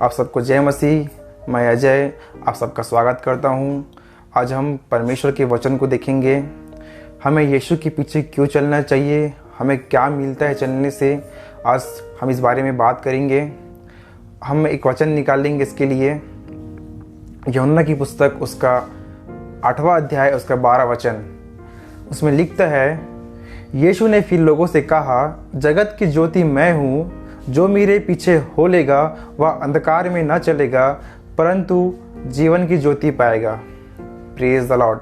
आप सबको जय मसीह। मैं अजय आप सबका स्वागत करता हूं। आज हम परमेश्वर के वचन को देखेंगे। हमें यीशु के पीछे क्यों चलना चाहिए, हमें क्या मिलता है चलने से, आज हम इस बारे में बात करेंगे। हम एक वचन निकालेंगे इसके लिए, यूहन्ना की पुस्तक उसका 8वां अध्याय उसका 12 वचन। उसमें लिखता है, यीशु ने फिर लोगों से कहा, जगत की ज्योति मैं हूँ, जो मेरे पीछे हो लेगा वह अंधकार में न चलेगा परंतु जीवन की ज्योति पाएगा। Praise the Lord.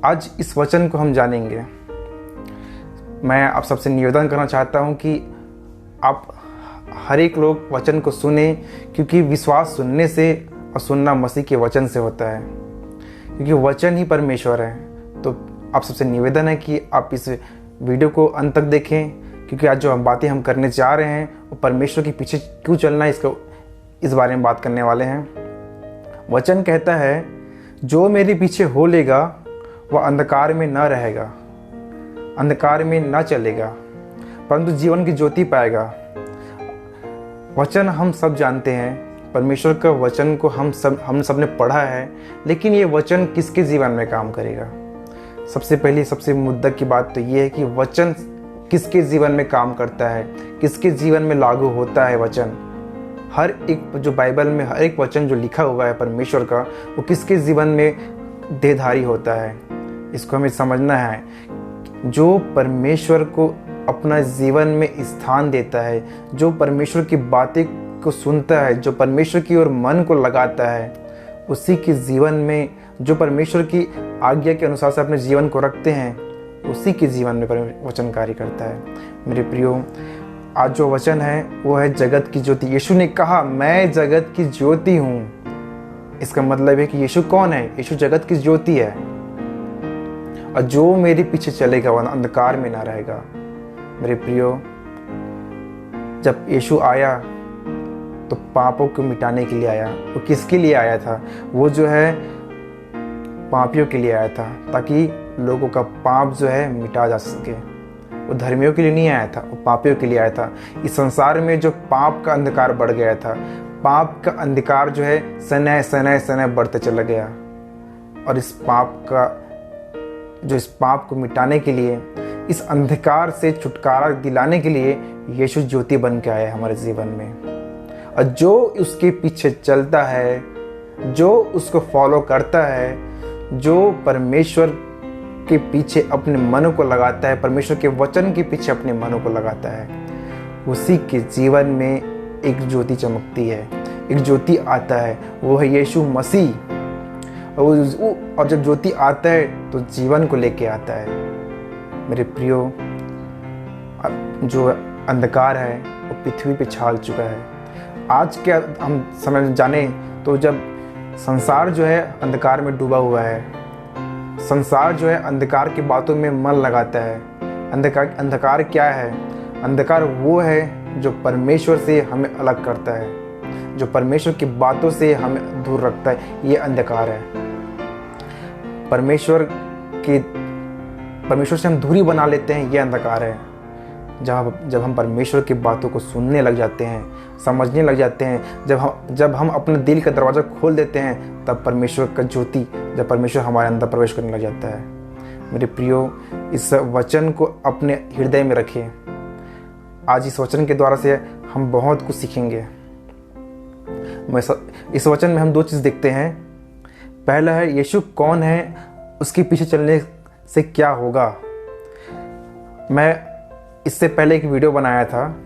आज इस वचन को हम जानेंगे। मैं आप सबसे निवेदन करना चाहता हूं कि आप हर एक लोग वचन को सुने, क्योंकि विश्वास सुनने से और सुनना मसीह के वचन से होता है, क्योंकि वचन ही परमेश्वर है। तो आप सबसे निवेदन है कि आप इस वीडियो को अंत तक देखें, क्योंकि आज जो बातें हम करने जा रहे हैं वो परमेश्वर के पीछे क्यों चलना है इस बारे में बात करने वाले हैं। वचन कहता है, जो मेरे पीछे हो लेगा वह अंधकार में न रहेगा, अंधकार में न चलेगा परंतु जीवन की ज्योति पाएगा। वचन हम सब जानते हैं, परमेश्वर का वचन को हम सब ने पढ़ा है, लेकिन ये वचन किसके जीवन में काम करेगा। सबसे मुद्दा की बात तो ये है कि वचन किसके जीवन में काम करता है, किसके जीवन में लागू होता है। वचन हर एक जो बाइबल में हर एक वचन जो लिखा हुआ है परमेश्वर का, वो किसके जीवन में देहधारी होता है। इसको हमें समझना है। जो परमेश्वर को अपना जीवन में स्थान देता है, जो परमेश्वर की बातें को सुनता है, जो परमेश्वर की ओर मन को लगाता है, उसी के जीवन में, जो परमेश्वर की आज्ञा के अनुसार से अपने जीवन को रखते हैं, उसी के जीवन में वचन कार्य करता है। मेरे प्रियो, आज जो वचन है वो है जगत की ज्योति। यीशु ने कहा, मैं जगत की ज्योति हूँ। इसका मतलब है कि यीशु कौन है? यीशु जगत की ज्योति है, और जो मेरे पीछे चलेगा वह अंधकार में ना रहेगा। मेरे प्रियो, जब यीशु आया तो पापों को मिटाने के लिए आया। वो किसके लिए आया था? वो जो है पापियों के लिए आया था, ताकि लोगों का पाप जो है मिटा जा सके। वो धर्मियों के लिए नहीं आया था, वो पापियों के लिए आया था। इस संसार में जो पाप का अंधकार बढ़ गया था, पाप का अंधकार जो है सनय बढ़ते चला गया, और इस पाप को मिटाने के लिए, इस अंधकार से छुटकारा दिलाने के लिए यीशु ज्योति बन के आया हमारे जीवन में। और जो उसके पीछे चलता है, जो उसको फॉलो करता है, जो परमेश्वर के पीछे अपने मन को लगाता है, परमेश्वर के वचन के पीछे अपने मन को लगाता है, उसी के जीवन में एक ज्योति चमकती है, एक ज्योति आता है। वो है यीशु मसीह। और जब ज्योति आता है तो जीवन को लेके आता है। मेरे प्रियो, जो अंधकार है वो पृथ्वी पे छा चुका है। आज के हम समय जाने तो जब संसार जो है अंधकार में डूबा हुआ है, संसार जो है अंधकार की बातों में मन लगाता है। अंधकार क्या है? अंधकार वो है जो परमेश्वर से हमें अलग करता है, जो परमेश्वर की बातों से हमें दूर रखता है। ये अंधकार है। परमेश्वर से हम दूरी बना लेते हैं, ये अंधकार है। जब हम परमेश्वर की बातों को सुनने लग जाते हैं, समझने लग जाते हैं, जब हम अपने दिल का दरवाज़ा खोल देते हैं, तब परमेश्वर का ज्योति, जब परमेश्वर हमारे अंदर प्रवेश करने लग जाता है। मेरे प्रियो, इस वचन को अपने हृदय में रखिए। आज इस वचन के द्वारा से हम बहुत कुछ सीखेंगे। इस वचन में हम 2 चीज़ देखते हैं। पहला है यीशु कौन है, उसके पीछे चलने से क्या होगा। मैं इससे पहले एक वीडियो बनाया था,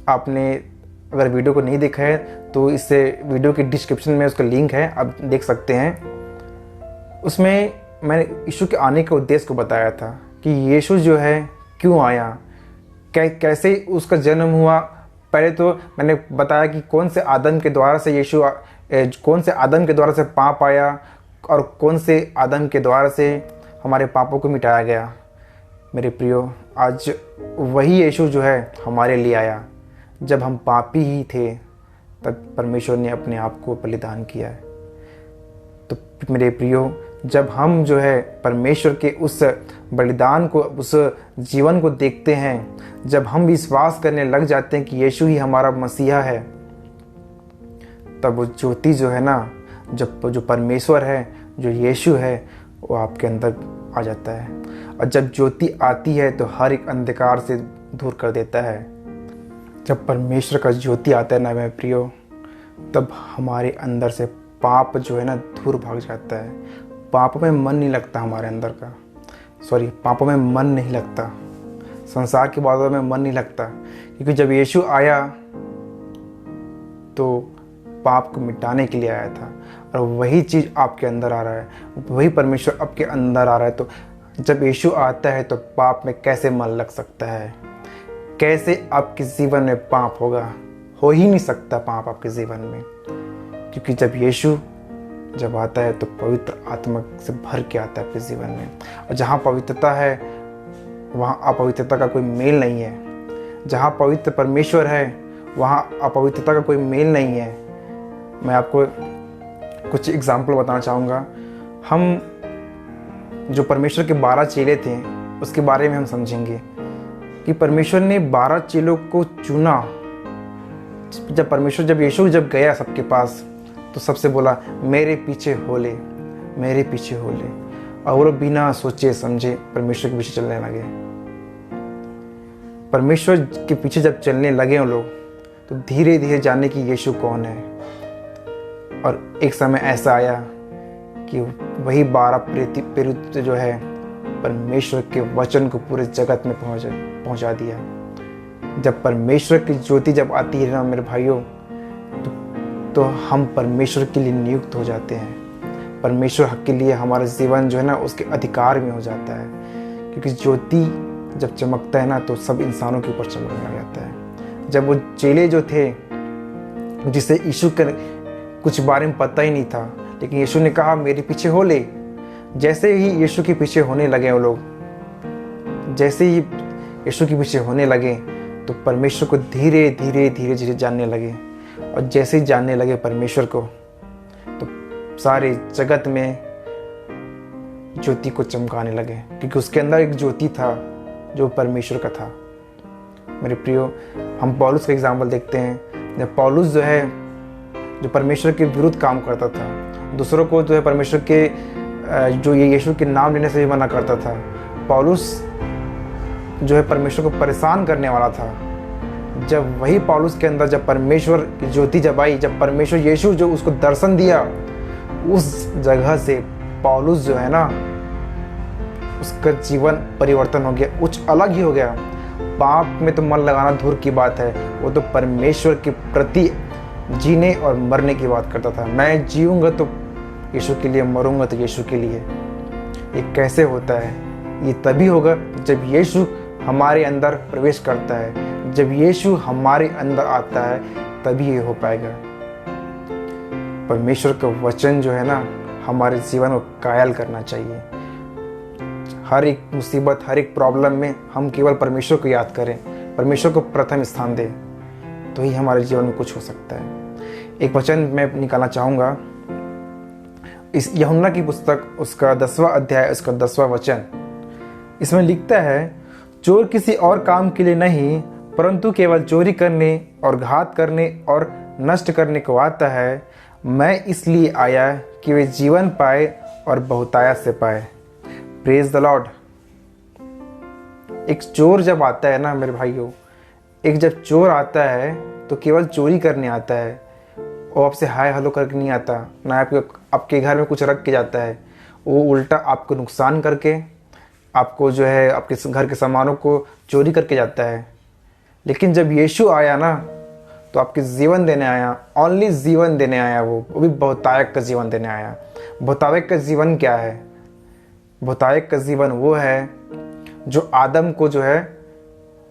आपने अगर वीडियो को नहीं देखा है तो इससे वीडियो के डिस्क्रिप्शन में उसका लिंक है, आप देख सकते हैं। उसमें मैंने यीशु के आने के उद्देश्य को बताया था कि यीशु जो है क्यों आया, कैसे उसका जन्म हुआ। पहले तो मैंने बताया कि कौन से आदम के द्वारा से पाप आया, और कौन से आदम के द्वारा से हमारे पापों को मिटाया गया। मेरे प्रियो, आज वही यीशु जो है हमारे लिए आया। जब हम पापी ही थे तब परमेश्वर ने अपने आप को बलिदान किया है। तो मेरे प्रियो, जब हम जो है परमेश्वर के उस बलिदान को, उस जीवन को देखते हैं, जब हम विश्वास करने लग जाते हैं कि यीशु ही हमारा मसीहा है, तब वो ज्योति जो है ना, जब जो परमेश्वर है, जो यीशु है, वो आपके अंदर आ जाता है। और जब ज्योति आती है तो हर एक अंधकार से दूर कर देता है। जब परमेश्वर का ज्योति आता है ना मेरे प्रियो, तब हमारे अंदर से पाप जो है ना दूर भाग जाता है। पाप में मन नहीं लगता हमारे अंदर का, पापों में मन नहीं लगता, संसार की बातों में मन नहीं लगता, क्योंकि जब यीशु आया तो पाप को मिटाने के लिए आया था। और वही चीज़ आपके अंदर आ रहा है, वही परमेश्वर आपके अंदर आ रहा है। तो जब यीशु आता है तो पाप में कैसे मन लग सकता है? कैसे आपके जीवन में पाप होगा? हो ही नहीं सकता पाप आपके जीवन में, क्योंकि जब यीशु जब आता है तो पवित्र आत्मा से भर के आता है आपके जीवन में। और जहाँ पवित्रता है वहाँ अपवित्रता का कोई मेल नहीं है। जहाँ पवित्र परमेश्वर है वहाँ अपवित्रता का कोई मेल नहीं है। मैं आपको कुछ एग्जाम्पल बताना चाहूँगा। हम जो परमेश्वर के 12 चेले थे उसके बारे में हम समझेंगे कि परमेश्वर ने 12 चेलों को चुना। जब यीशु जब गया सबके पास तो सबसे बोला, मेरे पीछे हो ले, मेरे पीछे हो ले। और वो बिना सोचे समझे परमेश्वर के पीछे चलने लगे। परमेश्वर के पीछे जब चलने लगे वो लोग, तो धीरे धीरे जाने कि यीशु कौन है। और एक समय ऐसा आया कि वही 12 प्रेरित जो है परमेश्वर के वचन को पूरे जगत में पहुंचा दिया। जब परमेश्वर की ज्योति जब आती है ना मेरे भाइयों, तो हम परमेश्वर के लिए नियुक्त हो जाते हैं। परमेश्वर के लिए हमारा जीवन जो है ना उसके अधिकार में हो जाता है, क्योंकि ज्योति जब चमकता है ना तो सब इंसानों के ऊपर चमकने लग जाता है। जब वो चेले जो थे, जिसे यीशु के कुछ बारे में पता ही नहीं था, लेकिन यीशु ने कहा मेरे पीछे हो ले। जैसे ही यीशु के पीछे होने लगे वो लोग, जैसे ही यीशु के पीछे होने लगे तो परमेश्वर को धीरे धीरे धीरे धीरे जानने लगे। और जैसे ही जानने लगे परमेश्वर को, तो सारे जगत में ज्योति को चमकाने लगे, क्योंकि उसके अंदर एक ज्योति था जो परमेश्वर का था। मेरे प्रियो, हम पौलुस का एग्जाम्पल देखते हैं। जब पौलुस जो है, जो परमेश्वर के विरुद्ध काम करता था, दूसरों को जो है परमेश्वर के जो ये यीशु के नाम लेने से भी मना करता था। पौलुस जो है परमेश्वर को परेशान करने वाला था। जब वही पौलुस के अंदर जब परमेश्वर की ज्योति जब आई, जब परमेश्वर यीशु जो उसको दर्शन दिया, उस जगह से पौलुस जो है ना उसका जीवन परिवर्तन हो गया, कुछ अलग ही हो गया। पाप में तो मन लगाना दूर की बात है, वो तो परमेश्वर के प्रति जीने और मरने की बात करता था। मैं जीऊँगा तो यीशु के लिए, मरूंगा तो यीशु के लिए। ये कैसे होता है? ये तभी होगा जब यीशु हमारे अंदर प्रवेश करता है, जब यीशु हमारे अंदर आता है, तभी ये हो पाएगा। परमेश्वर का वचन जो है ना हमारे जीवन को कायल करना चाहिए। हर एक मुसीबत, हर एक प्रॉब्लम में हम केवल परमेश्वर को याद करें, परमेश्वर को प्रथम स्थान दें, तो ही हमारे जीवन में कुछ हो सकता है। एक वचन मैं निकालना चाहूँगा, इस यूहन्ना की पुस्तक, उसका 10वां अध्याय, उसका 10वां वचन। इसमें लिखता है, चोर किसी और काम के लिए नहीं परंतु केवल चोरी करने और घात करने और नष्ट करने को आता है। मैं इसलिए आया कि वे जीवन पाए और बहुतायत से पाए। Praise the Lord. एक चोर जब आता है ना मेरे भाइयों, जब चोर आता है तो केवल चोरी करने आता है। वो आपसे हाय हेलो करके नहीं आता, ना आपके घर में कुछ रख के जाता है। वो उल्टा आपको नुकसान करके, आपको जो है आपके घर के सामानों को चोरी करके जाता है। लेकिन जब यीशु आया ना तो आपके जीवन देने आया, ओनली जीवन देने आया, वो भी बहुतायत का जीवन देने आया। बहुतायत का जीवन क्या है? बहुतायत का जीवन वो है जो आदम को जो है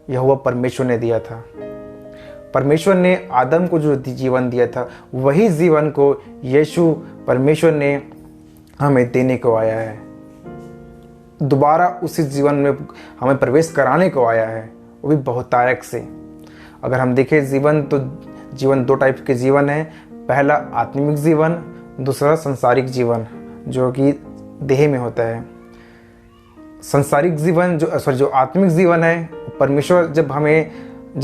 यहोवा परमेश्वर ने दिया था। परमेश्वर ने आदम को जो जीवन दिया था, वही जीवन को यीशु परमेश्वर ने हमें देने को आया है। दोबारा उसी जीवन में हमें प्रवेश कराने को आया है, वो भी बहुतायत से। अगर हम देखें जीवन, तो जीवन 2 टाइप के जीवन है। पहला आत्मिक जीवन, दूसरा संसारिक जीवन, जो कि देह में होता है। संसारिक जीवन जो आत्मिक जीवन है, परमेश्वर जब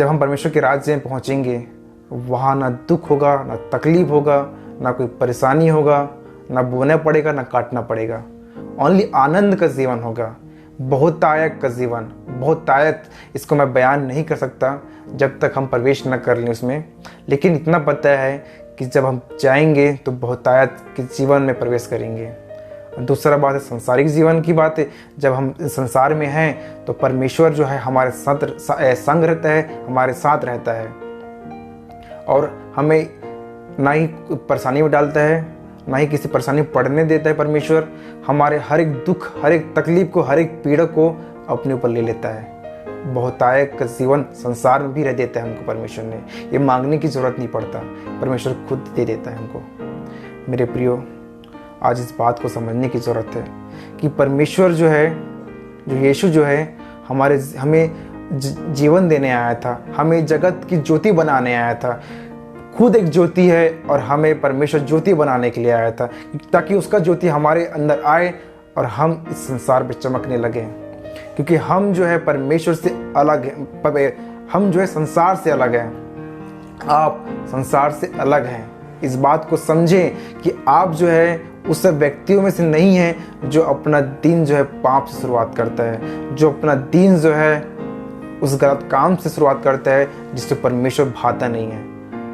हम परमेश्वर के राज्य में पहुंचेंगे, वहाँ ना दुख होगा, ना तकलीफ होगा, ना कोई परेशानी होगा, ना बोना पड़ेगा, ना काटना पड़ेगा। ओनली आनंद का जीवन होगा, बहुतायत का जीवन। बहुतायत इसको मैं बयान नहीं कर सकता जब तक हम प्रवेश न कर लें उसमें, लेकिन इतना पता है कि जब हम जाएंगे तो बहुतायत के जीवन में प्रवेश करेंगे। दूसरा बात है संसारिक जीवन की बात है। जब हम संसार में हैं तो परमेश्वर जो है हमारे साथ संग रहता है, हमारे साथ रहता है और हमें ना ही परेशानी में डालता है, ना ही किसी परेशानी में पड़ने देता है। परमेश्वर हमारे हर एक दुख, हर एक तकलीफ को, हर एक पीड़ा को अपने ऊपर ले लेता है। बहुतायत का जीवन संसार में भी रह देता है हमको परमेश्वर ने। ये मांगने की ज़रूरत नहीं पड़ता, परमेश्वर खुद दे देता है हमको। मेरे प्रियो, आज इस बात को समझने की ज़रूरत है कि परमेश्वर जो है, जो यीशु जो है, हमें जीवन देने आया था, हमें जगत की ज्योति बनाने आया था। खुद एक ज्योति है और हमें परमेश्वर ज्योति बनाने के लिए आया था, ताकि उसका ज्योति हमारे अंदर आए और हम इस संसार में चमकने लगे। क्योंकि हम जो है परमेश्वर से अलग हैं, हम जो है संसार से अलग हैं। आप संसार से अलग हैं। इस बात को समझें कि आप जो है उस सब व्यक्तियों में से नहीं हैं जो अपना दिन जो है पाप से शुरुआत करता है, जो अपना दिन जो है उस गलत काम से शुरुआत करता है जिससे परमेश्वर भाता नहीं है।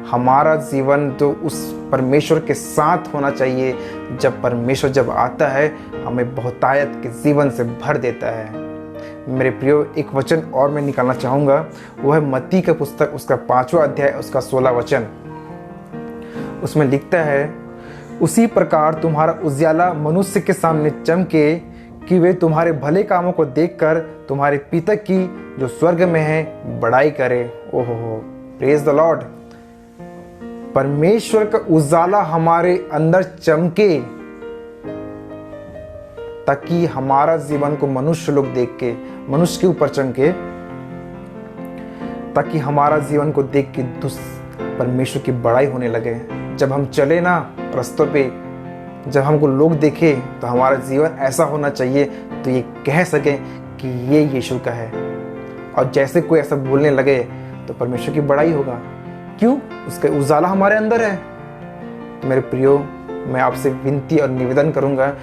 हमारा जीवन तो उस परमेश्वर के साथ होना चाहिए। जब परमेश्वर जब आता है हमें बहुतायत के जीवन से भर देता है। मेरे प्रियो, एक वचन और मैं निकालना चाहूँगा, वो है मत्ती का पुस्तक, उसका 5वां अध्याय, उसका 16 वचन। उसमें लिखता है, उसी प्रकार तुम्हारा उजियाला मनुष्य के सामने चमके कि वे तुम्हारे भले कामों को देखकर तुम्हारे पिता की जो स्वर्ग में है बड़ाई करे। ओहो, प्रेज द लॉर्ड। परमेश्वर का उजाला हमारे अंदर चमके ताकि हमारा जीवन को मनुष्य लोग देख के, मनुष्य के ऊपर चमके, ताकि हमारा जीवन को देख के परमेश्वर की बड़ाई होने लगे। जब हम चले ना रास्तों पे, जब हमको लोग देखे तो हमारा जीवन ऐसा होना चाहिए तो ये कह सकें कि ये यीशु का है। और जैसे कोई ऐसा बोलने लगे तो परमेश्वर की बड़ाई होगा। क्यों? उसका उजाला हमारे अंदर है। तो मेरे प्रियो, मैं आपसे विनती और निवेदन करूंगा,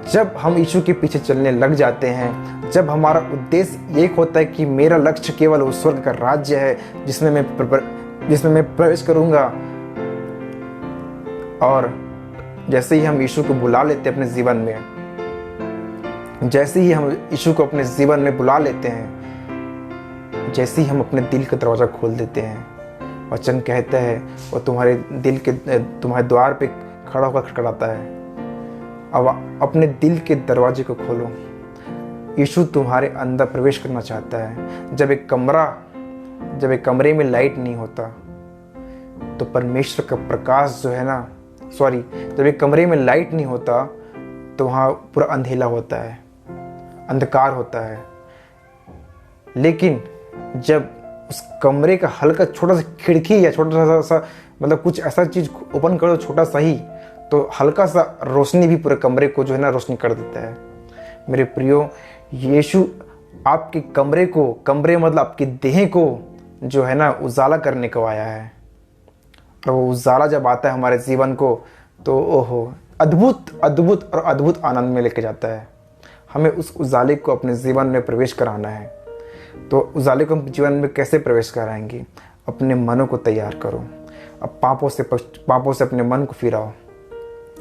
जब हम यीशु के पीछे चलने लग जाते हैं, जब हमारा उद्देश्य एक होता है कि मेरा लक्ष्य केवल उस स्वर्ग का राज्य है जिसमें मैं प्रवेश करूंगा, और जैसे ही हम यीशु को बुला लेते हैं अपने जीवन में, जैसे ही हम यीशु को अपने जीवन में बुला लेते हैं, जैसे ही हम अपने दिल का दरवाज़ा खोल देते हैं, वचन कहता है वो तुम्हारे द्वार पे खड़ा होकर खड़खड़ाता है। अब अपने दिल के दरवाजे को खोलो। यीशु तुम्हारे अंदर प्रवेश करना चाहता है। जब एक कमरे में लाइट नहीं होता तो परमेश्वर का प्रकाश जो है ना, जब एक कमरे में लाइट नहीं होता तो वहाँ पूरा अंधेला होता है, अंधकार होता है। लेकिन जब उस कमरे का हल्का छोटा सा खिड़की या छोटा सा मतलब कुछ ऐसा चीज़ ओपन करो छोटा सा ही, तो हल्का सा रोशनी भी पूरे कमरे को जो है ना रोशनी कर देता है। मेरे प्रियो, यीशु आपके कमरे मतलब आपकी देह को जो है ना उजाला करने को आया है। और वो उजाला जब आता है हमारे जीवन को तो ओहो, अद्भुत आनंद में लेके जाता है। हमें उस उजाले को अपने जीवन में प्रवेश कराना है। तो उजाले को हम जीवन में कैसे प्रवेश कराएंगे? अपने मनों को तैयार करो। अब पापों से अपने मन को फिराओ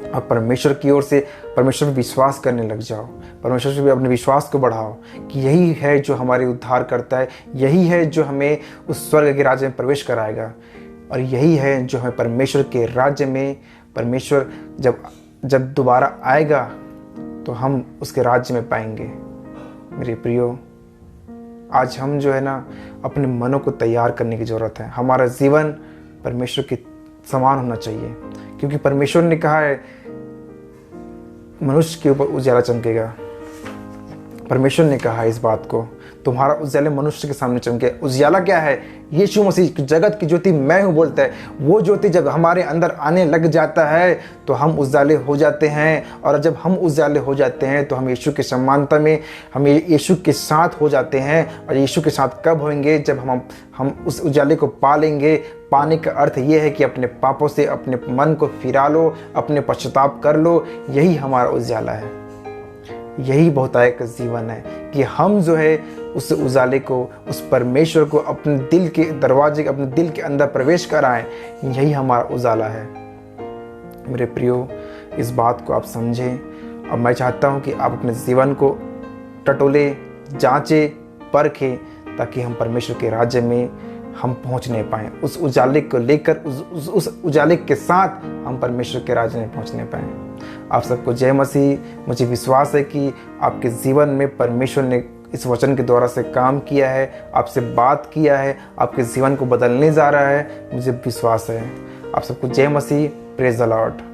और परमेश्वर की ओर से परमेश्वर पर विश्वास करने लग जाओ। परमेश्वर से भी अपने विश्वास को बढ़ाओ कि यही है जो हमारे उद्धार करता है, यही है जो हमें उस स्वर्ग के राज्य में प्रवेश कराएगा, और यही है जो हमें परमेश्वर के राज्य में, परमेश्वर जब दोबारा आएगा तो हम उसके राज्य में पाएंगे। मेरे प्रियो, आज हम जो है ना अपने मनों को तैयार करने की ज़रूरत है। हमारा जीवन परमेश्वर के समान होना चाहिए, क्योंकि परमेश्वर ने कहा है मनुष्य के ऊपर उजाला चमकेगा। परमेश्वर ने कहा है इस बात को, तुम्हारा उजाले मनुष्य के सामने चमके। उजाला क्या है? यीशु मसीह, जगत की ज्योति मैं हूँ बोलता है। वो ज्योति जब हमारे अंदर आने लग जाता है तो हम उजाले हो जाते हैं, और जब हम उजाले हो जाते हैं तो हम यीशु की समानता में, हम यीशु के साथ हो जाते हैं। और यीशु के साथ कब होंगे? जब हम उस उजाले को पा लेंगे। पाने का अर्थ ये है कि अपने पापों से अपने मन को फिरा लो, अपने पश्चाताप कर लो। यही हमारा उजाला है, यही बहुतायक जीवन है कि हम जो है उस उजाले को, उस परमेश्वर को अपने दिल के दरवाजे, अपने दिल के अंदर प्रवेश कराएं। यही हमारा उजाला है। मेरे प्रियो, इस बात को आप समझें। और मैं चाहता हूं कि आप अपने जीवन को टटोले, जांचें, परखें, ताकि हम परमेश्वर के राज्य में हम पहुंच नहीं पाएँ। उस उजाले को लेकर, उस उजाले के साथ हम परमेश्वर के राज्य में पहुंचने पाएँ। आप सबको जय मसीह। मुझे विश्वास है कि आपके जीवन में परमेश्वर ने इस वचन के द्वारा से काम किया है, आपसे बात किया है, आपके जीवन को बदलने जा रहा है। मुझे विश्वास है। आप सबको जय मसीह। Praise the Lord.